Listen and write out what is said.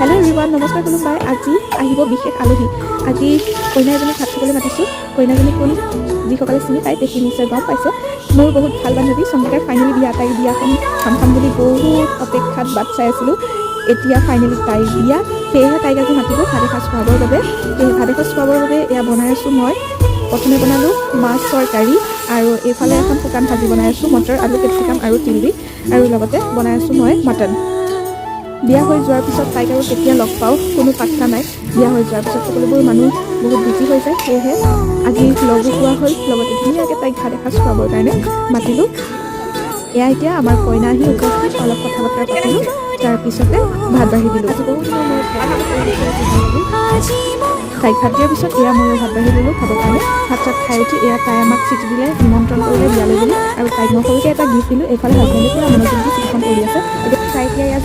Hello' everyone, নমস্কাৰ কোনোবাই। আজি আহিব বিশেষ আলহী। আজি কইনা এজনীক ভাত খাবলৈ মাতিছোঁ। কইনাজনী কোন যিসকলে চিনি পায় তেখেত নিশ্চয় গম পাইছে। মোৰ বহুত ভাল বান্ধৱী সংগীতাৰ ফাইনেলি তাইৰ বিয়াখন খাম বুলি বহুত অপেক্ষাত বাট চাই আছিলোঁ। এতিয়া ফাইনেলি তাইৰ বিয়া, সেয়েহে তাইক আজি মাতিলোঁ ভাত এসাঁজ খুৱাবৰ বাবে। সেই ভাত এসাঁজ খুৱাবৰ বাবে এয়া বনাই আছোঁ মই। প্ৰথমে বনালোঁ মাছৰ কাৰী আৰু এইফালে এখন শুকান ভাজি বনাই আছোঁ মটৰ, আলু, কেপচিকাম আৰু তিল দি, আৰু লগতে বনাই আছোঁ মই মটন। বিয়া হৈ যোৱাৰ পিছত তাইক আৰু কেতিয়া লগ পাওঁ কোনো পাত্তা নাই। বিয়া হৈ যোৱাৰ পিছত সকলোবোৰ মানুহ বহুত বিজি হৈ যায়, সেয়েহে আজি লগো পোৱা হ'ল, লগতে ধুনীয়াকৈ তাইক ভাত এসাঁজ খুৱাবৰ কাৰণে মাতিলোঁ। এয়া এতিয়া আমাৰ কইনা আহি উপস্থিত, অলপ কথা বতৰা পাতিলোঁ, তাৰপিছতে ভাত বাঢ়ি দিলোঁ। আজি বহুত দিনৰ মূৰত তাইক ভাত দিয়াৰ পিছত এয়া ময়ো ভাত বাঢ়ি দিলোঁ খাবৰ কাৰণে। ভাত চাত খাই উঠি এয়া তাই আমাক চিঠি দিলে, নিমন্ত্ৰণ কৰিলে বিয়ালৈ বুলি, আৰু তাইক মই সৰুকৈ এটা গিফ্ট দিলোঁ। এইফালে হাজবেণ্ডে পুৰা মনোযোগ দি চিঠিখন পঢ়ি আছে। তাই এতিয়া এয়া